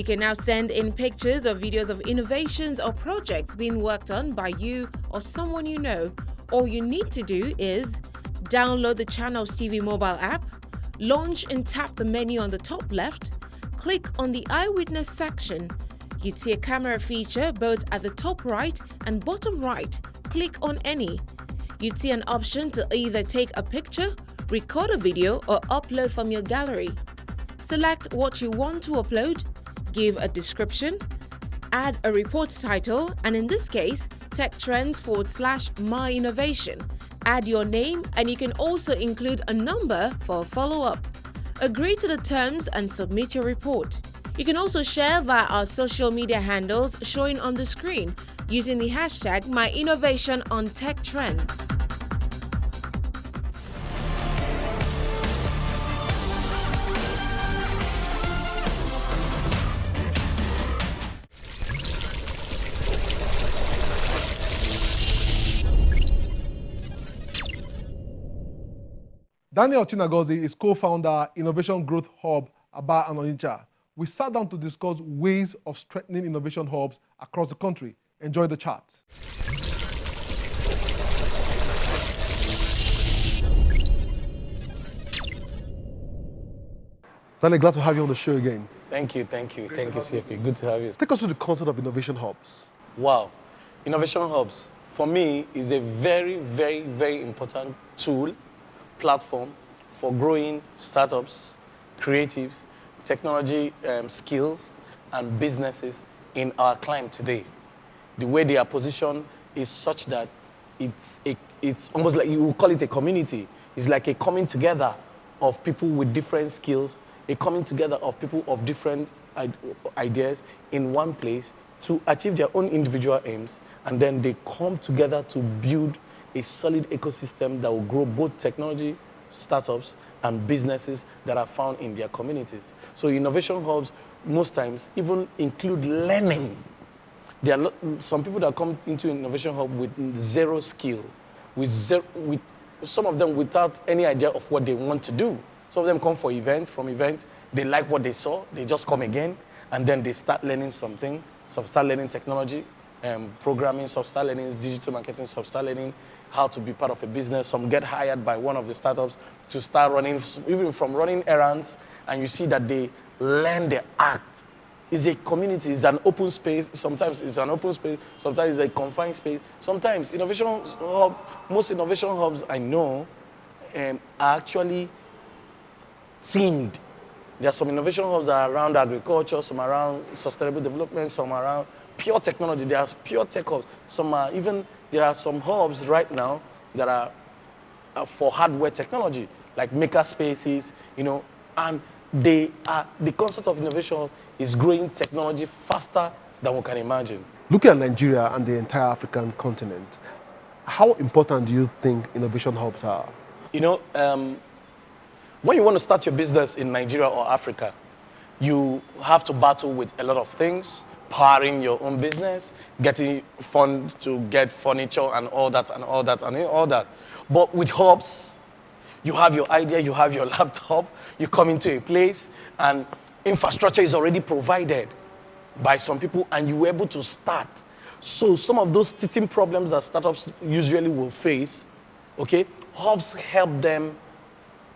You can now send in pictures or videos of innovations or projects being worked on by you or someone you know. All you need to do is download the Channels TV mobile app, launch and tap the menu on the top left, click on the Eyewitness section. You'd see a camera feature both at the top right and bottom right. Click on any. You'd see an option to either take a picture, record a video, or upload from your gallery. Select what you want to upload, give a description, add a report title, and in this case, Tech Trends/My Innovation. Add your name, and you can also include a number for a follow-up. Agree to the terms and submit your report. You can also share via our social media handles showing on the screen using the hashtag #MyInnovationOnTechTrends. Daniel Chinagozi is co-founder, Innovation Growth Hub, Aba and Onitsha. We sat down to discuss ways of strengthening innovation hubs across the country. Enjoy the chat. Daniel, glad to have you on the show again. Thank you, CFA. Good to have you. Take us through the concept of innovation hubs. Wow. Innovation hubs, for me, is a very, very, very important tool, platform for growing startups, creatives, technology skills, and businesses in our climate today. The way they are positioned is such that it's almost like you would call it a community. It's like a coming together of people with different skills, a coming together of people of different ideas in one place to achieve their own individual aims, and then they come together to build a solid ecosystem that will grow both technology, startups, and businesses that are found in their communities. So innovation hubs, most times, even include learning. There are some people that come into innovation hub with zero skill, with some of them without any idea of what they want to do. Some of them come for events, from events, they like what they saw, they just come again, and then they start learning something. Some start learning technology, programming, some start learning digital marketing, some start learning how to be part of a business. Some get hired by one of the startups to start running, even from running errands, and you see that they learn the act. It's a community, it's an open space. Sometimes it's an open space, sometimes it's a confined space. Sometimes most innovation hubs I know are actually themed. There are some innovation hubs that are around agriculture, some around sustainable development, some around pure technology. There are pure tech hubs. There are some hubs right now that are for hardware technology, like maker spaces, and the concept of innovation hub is growing technology faster than we can imagine. Looking at Nigeria and the entire African continent, how important do you think innovation hubs are? When you want to start your business in Nigeria or Africa, you have to battle with a lot of things. Powering your own business, getting funds to get furniture and all that. But with hubs, you have your idea, you have your laptop, you come into a place and infrastructure is already provided by some people and you're able to start. So some of those teething problems that startups usually will face, hubs help them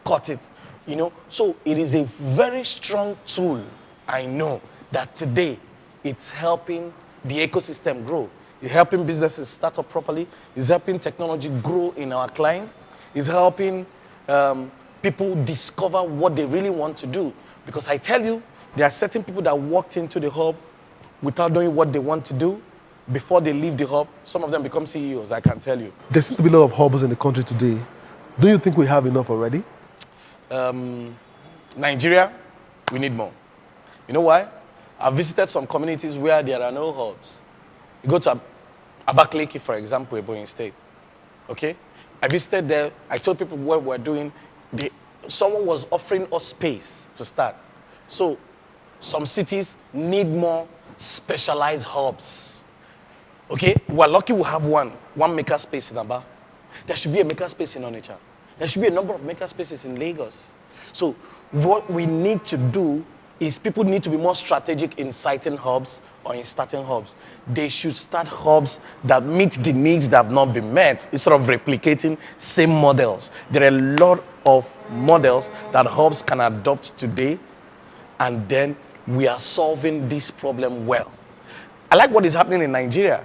cut it. So it is a very strong tool, I know, that today it's helping the ecosystem grow. It's helping businesses start up properly. It's helping technology grow in our client. It's helping people discover what they really want to do. Because I tell you, there are certain people that walked into the hub without knowing what they want to do. Before they leave the hub, some of them become CEOs, I can tell you. There seems to be a lot of hubs in the country today. Do you think we have enough already? Nigeria, we need more. You know why? I've visited some communities where there are no hubs. You go to Abakaliki, for example, Ebonyi State. I visited there. I told people what we're doing. Someone was offering us space to start. So some cities need more specialized hubs. We're lucky we have one maker space in Aba. There should be a maker space in Onitsha. There should be a number of maker spaces in Lagos. So what we need to do is people need to be more strategic in citing hubs or in starting hubs. They should start hubs that meet the needs that have not been met instead of replicating same models. There are a lot of models that hubs can adopt today, and then we are solving this problem well. I like what is happening in Nigeria.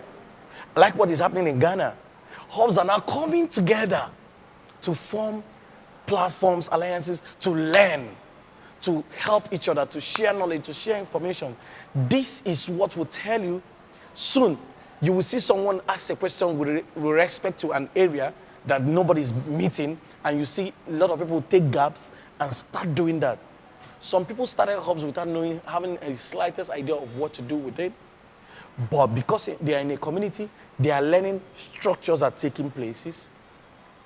I like what is happening in Ghana. Hubs are now coming together to form platforms, alliances, to learn, to help each other, to share knowledge, to share information. This is what will tell you soon. You will see someone ask a question with respect to an area that nobody's meeting, and you see a lot of people take gaps and start doing that. Some people started hubs without having a slightest idea of what to do with it. But because they are in a community, they are learning, structures are taking places.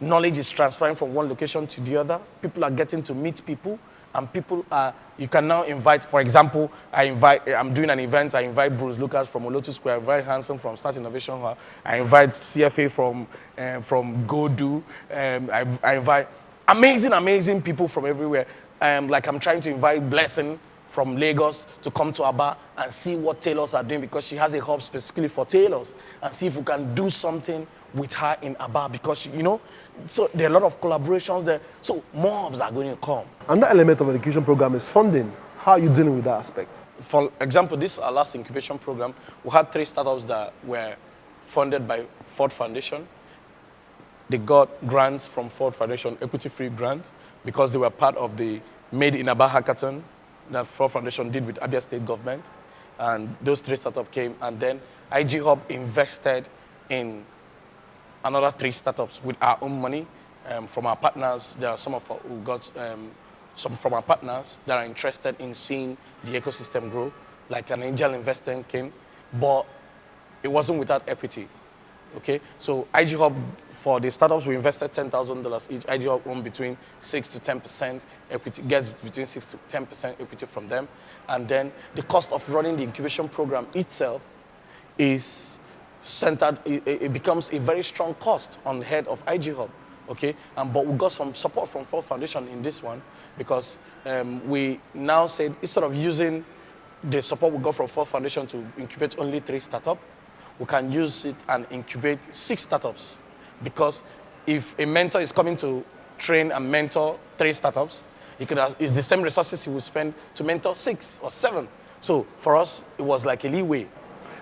Knowledge is transferring from one location to the other. People are getting to meet people, and people are, you can now invite, for example, I'm doing an event, I invite Bruce Lucas from Olotu Square, I invite Hanson from Start Innovation Hub, I invite CFA from Godu, I invite amazing people from everywhere. Like I'm trying to invite Blessing from Lagos to come to Aba and see what tailors are doing, because she has a hub specifically for tailors, and see if we can do something with her in Aba, because she, so there are a lot of collaborations there. So more hubs are going to come. Another element of the incubation program is funding. How are you dealing with that aspect? For example, this our last incubation program, we had 3 startups that were funded by Ford Foundation. They got grants from Ford Foundation, equity-free grant, because they were part of the Made in Aba hackathon that Ford Foundation did with Abia State government. And those 3 startups came, and then IG Hub invested in another 3 startups with our own money from our partners. There are some of who got some from our partners that are interested in seeing the ecosystem grow, like an angel investor came, but it wasn't without equity. Okay, so IG Hub, for the startups, we invested $10,000 each. IG Hub owned between 6 to 10% equity, gets between 6 to 10% equity from them. And then the cost of running the incubation program itself is centered, it becomes a very strong cost on the head of IG Hub. Okay, but we got some support from Ford Foundation in this one, because we now said, instead of using the support we got from Ford Foundation to incubate only 3 startups, we can use it and incubate 6 startups. Because if a mentor is coming to train and mentor 3 startups, it's the same resources he will spend to mentor 6 or 7. So for us, it was like a leeway.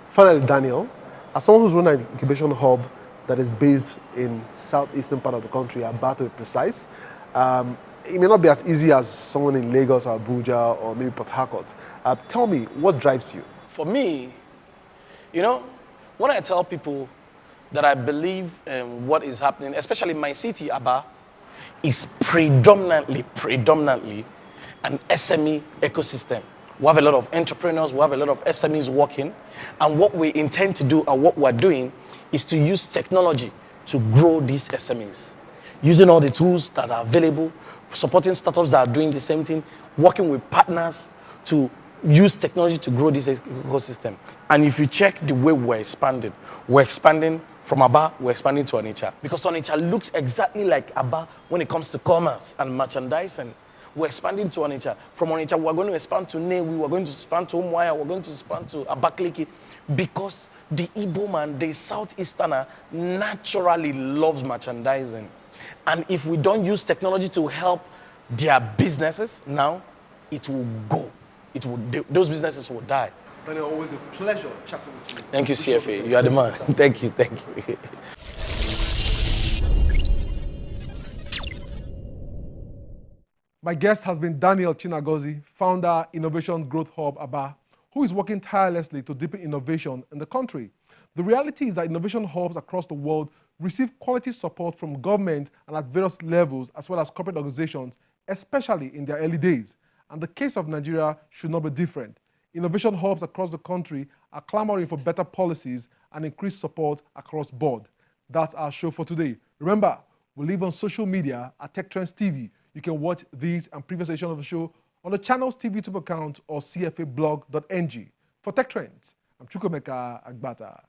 Finally, Daniel, as someone who's run an incubation hub that is based in southeastern part of the country, Aba to be precise, it may not be as easy as someone in Lagos or Abuja or maybe Port Harcourt. Tell me, what drives you? For me, when I tell people that I believe what is happening, especially in my city, Aba, is predominantly an SME ecosystem. We have a lot of entrepreneurs, we have a lot of SMEs working, and what we intend to do and what we're doing is to use technology to grow these SMEs. Using all the tools that are available, supporting startups that are doing the same thing, working with partners to use technology to grow this ecosystem. And if you check the way we're expanding from Aba, we're expanding to Onitsha. Because Onitsha looks exactly like Aba when it comes to commerce and merchandising. We're expanding to Onitsha. From Onitsha, we're going to expand to Newi, we're going to expand to Umuahia, we're going to expand to Abakaliki, because the Igbo man, the Southeasterner, naturally loves merchandising. And if we don't use technology to help their businesses now, it will go. Those businesses will die. Daniel, always a pleasure chatting with you. Thank you, CFA. You are the man. Thank you. My guest has been Daniel Chinagozie, founder, Innovation Growth Hub, Aba, who is working tirelessly to deepen innovation in the country. The reality is that innovation hubs across the world receive quality support from government and at various levels, as well as corporate organizations, especially in their early days. And the case of Nigeria should not be different. Innovation hubs across the country are clamoring for better policies and increased support across board. That's our show for today. Remember, we live on social media at Tech Trends TV. You can watch these and previous editions of the show on the channel's TV YouTube account or cfablog.ng. For Tech Trends, I'm Chukwemeka Agbata.